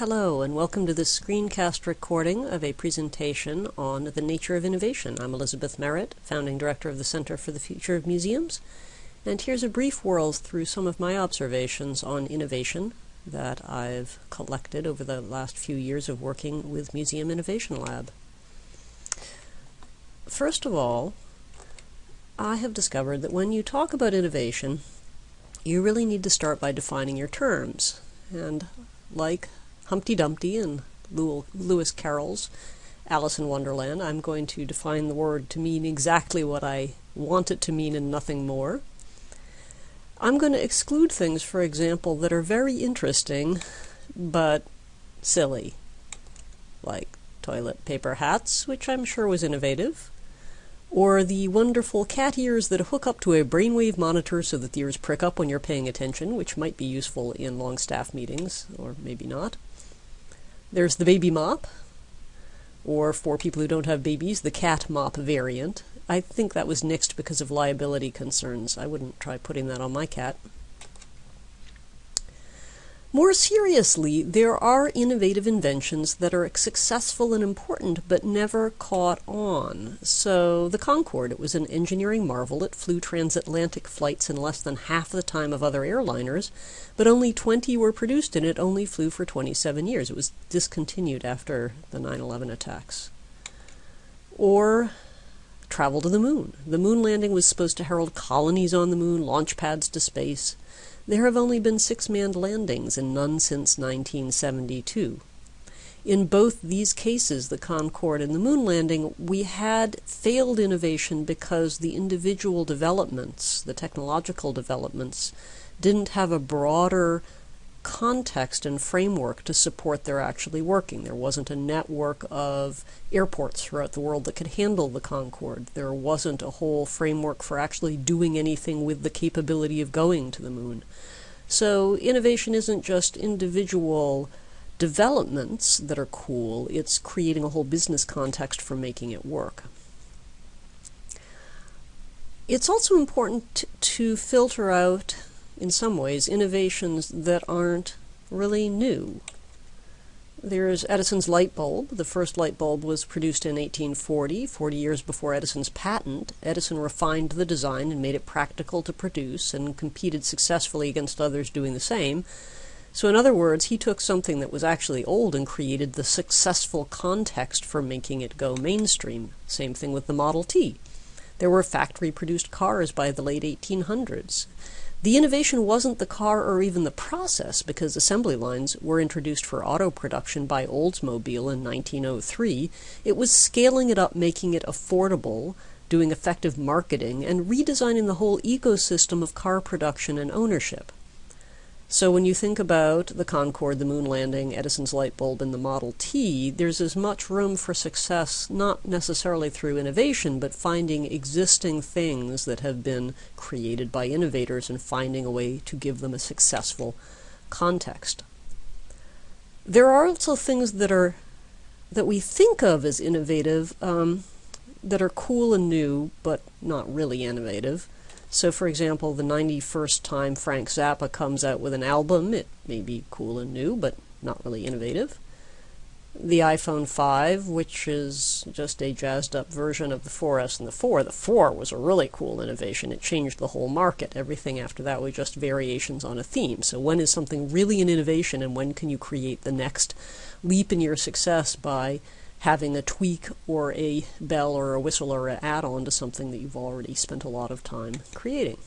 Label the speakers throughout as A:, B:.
A: Hello, and welcome to this screencast recording of a presentation on the nature of innovation. I'm Elizabeth Merritt, founding director of the Center for the Future of Museums, and here's a brief whirl through some of my observations on innovation that I've collected over the last few years of working with Museum Innovation Lab. First of all, I have discovered that when you talk about innovation, you really need to start by defining your terms. And like Humpty Dumpty and Lewis Carroll's Alice in Wonderland, I'm going to define the word to mean exactly what I want it to mean and nothing more. I'm going to exclude things, for example, that are very interesting but silly, like toilet paper hats, which I'm sure was innovative, or the wonderful cat ears that hook up to a brainwave monitor so that the ears prick up when you're paying attention, which might be useful in long staff meetings, or maybe not. There's the baby mop, or for people who don't have babies, the cat mop variant. I think that was nixed because of liability concerns. I wouldn't try putting that on my cat. More seriously, there are innovative inventions that are successful and important but never caught on. So the Concorde, it was an engineering marvel. It flew transatlantic flights in less than half the time of other airliners, but only 20 were produced and it only flew for 27 years. It was discontinued after the 9/11 attacks. Or travel to the moon. The moon landing was supposed to herald colonies on the moon, launch pads to space. There have only been 6 manned landings and none since 1972. In both these cases, the Concorde and the moon landing, we had failed innovation because the individual developments, the technological developments, didn't have a broader context and framework to support their actually working. There wasn't a network of airports throughout the world that could handle the Concorde. There wasn't a whole framework for actually doing anything with the capability of going to the moon. So innovation isn't just individual developments that are cool, it's creating a whole business context for making it work. It's also important to filter out, in some ways, innovations that aren't really new. There's Edison's light bulb. The first light bulb was produced in 1840, 40 years before Edison's patent. Edison refined the design and made it practical to produce and competed successfully against others doing the same. So in other words, he took something that was actually old and created the successful context for making it go mainstream. Same thing with the Model T. There were factory-produced cars by the late 1800s. The innovation wasn't the car or even the process, because assembly lines were introduced for auto production by Oldsmobile in 1903. It was scaling it up, making it affordable, doing effective marketing, and redesigning the whole ecosystem of car production and ownership. So when you think about the Concorde, the moon landing, Edison's light bulb, and the Model T, there's as much room for success, not necessarily through innovation, but finding existing things that have been created by innovators and finding a way to give them a successful context. There are also things that we think of as innovative that are cool and new, but not really innovative. So, for example, the 91st time Frank Zappa comes out with an album, it may be cool and new, but not really innovative. The iPhone 5, which is just a jazzed-up version of the 4S and the 4. The 4 was a really cool innovation. It changed the whole market. Everything after that was just variations on a theme. So when is something really an innovation, and when can you create the next leap in your success by having a tweak or a bell or a whistle or an add-on to something that you've already spent a lot of time creating.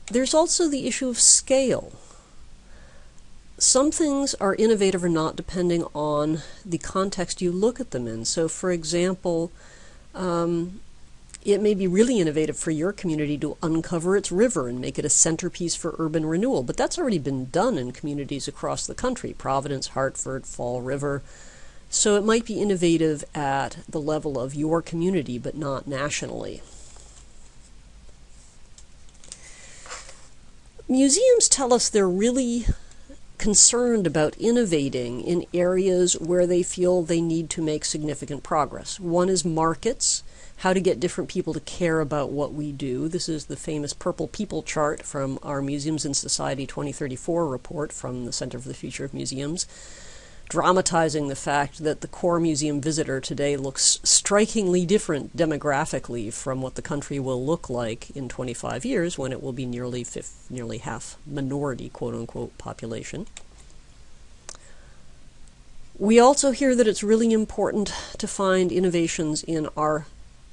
A: There's also the issue of scale. Some things are innovative or not depending on the context you look at them in. So, for example, it may be really innovative for your community to uncover its river and make it a centerpiece for urban renewal, but that's already been done in communities across the country, Providence, Hartford, Fall River. So it might be innovative at the level of your community, but not nationally. Museums tell us they're really concerned about innovating in areas where they feel they need to make significant progress. One is markets, how to get different people to care about what we do. This is the famous Purple People chart from our Museums in Society 2034 report from the Center for the Future of Museums, dramatizing the fact that the core museum visitor today looks strikingly different demographically from what the country will look like in 25 years when it will be nearly half minority, quote-unquote, population. We also hear that it's really important to find innovations in our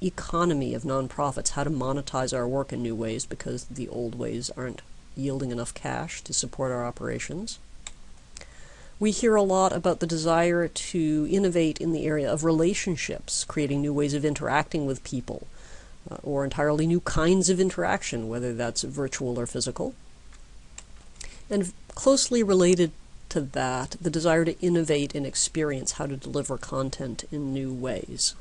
A: economy of nonprofits, how to monetize our work in new ways because the old ways aren't yielding enough cash to support our operations. We hear a lot about the desire to innovate in the area of relationships, creating new ways of interacting with people, or entirely new kinds of interaction, whether that's virtual or physical. And closely related to that, the desire to innovate in experience, how to deliver content in new ways.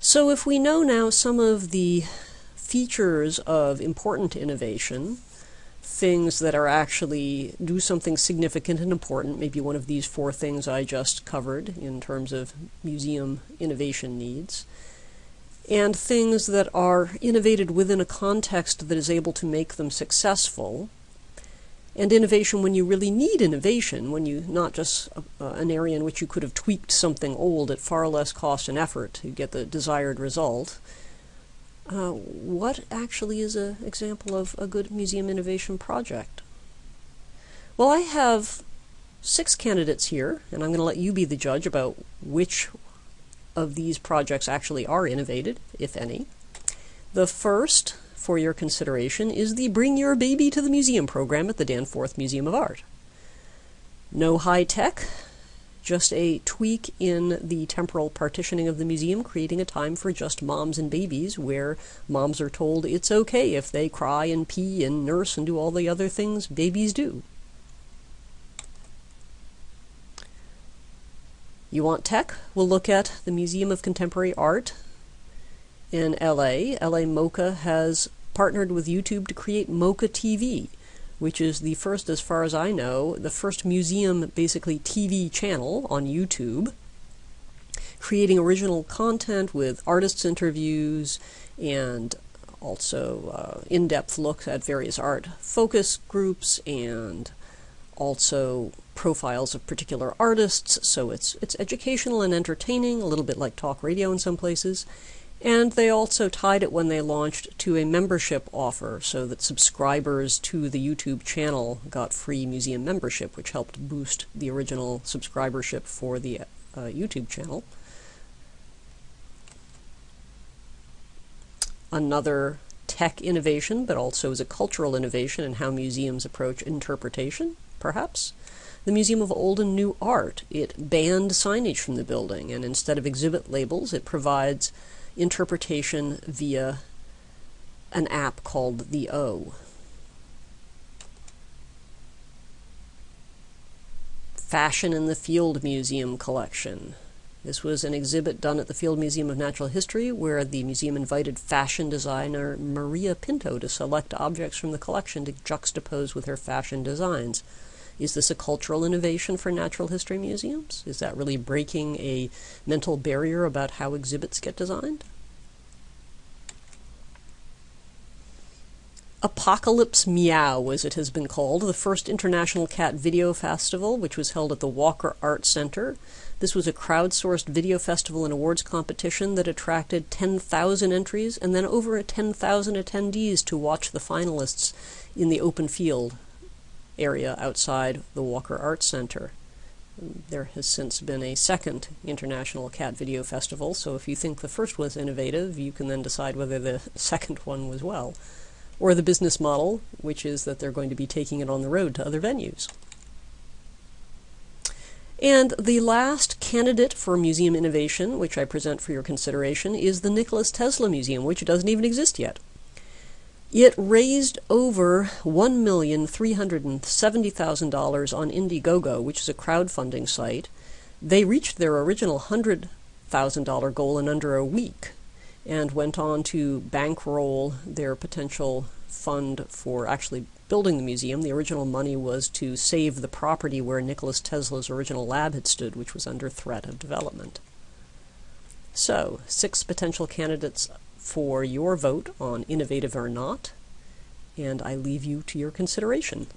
A: So if we know now some of the features of important innovation, things that are actually do something significant and important, maybe one of these 4 things I just covered in terms of museum innovation needs, and things that are innovated within a context that is able to make them successful, and innovation when you really need innovation, when you not just an area in which you could have tweaked something old at far less cost and effort to get the desired result. What actually is an example of a good museum innovation project? Well, I have 6 candidates here, and I'm going to let you be the judge about which of these projects actually are innovated, if any. The first, for your consideration, is the Bring Your Baby to the Museum program at the Danforth Museum of Art. No high tech, just a tweak in the temporal partitioning of the museum, creating a time for just moms and babies, where moms are told it's okay if they cry and pee and nurse and do all the other things babies do. You want tech? We'll look at the Museum of Contemporary Art in LA. LA MoCA has partnered with YouTube to create MoCA TV, which is the first, as far as I know, the first museum, basically, TV channel on YouTube, creating original content with artists' interviews and also in-depth looks at various art focus groups and also profiles of particular artists. So it's educational and entertaining, a little bit like talk radio in some places. And they also tied it, when they launched, to a membership offer so that subscribers to the YouTube channel got free museum membership, which helped boost the original subscribership for the YouTube channel. Another tech innovation, but also is a cultural innovation in how museums approach interpretation, perhaps. The Museum of Old and New Art. It banned signage from the building, and instead of exhibit labels, it provides interpretation via an app called the O. Fashion in the Field Museum collection. This was an exhibit done at the Field Museum of Natural History, where the museum invited fashion designer Maria Pinto to select objects from the collection to juxtapose with her fashion designs. Is this a cultural innovation for natural history museums? Is that really breaking a mental barrier about how exhibits get designed? Apocalypse Meow, as it has been called, the first International Cat Video Festival, which was held at the Walker Art Center. This was a crowdsourced video festival and awards competition that attracted 10,000 entries and then over 10,000 attendees to watch the finalists in the open field area outside the Walker Art Center. There has since been a second International Cat Video Festival, so if you think the first was innovative, you can then decide whether the second one was well. Or the business model, which is that they're going to be taking it on the road to other venues. And the last candidate for museum innovation, which I present for your consideration, is the Nikola Tesla Museum, which doesn't even exist yet. It raised over $1,370,000 on Indiegogo, which is a crowdfunding site. They reached their original $100,000 goal in under a week and went on to bankroll their potential fund for actually building the museum. The original money was to save the property where Nikola Tesla's original lab had stood, which was under threat of development. So, 6 potential candidates for your vote on innovative or not, and I leave you to your consideration.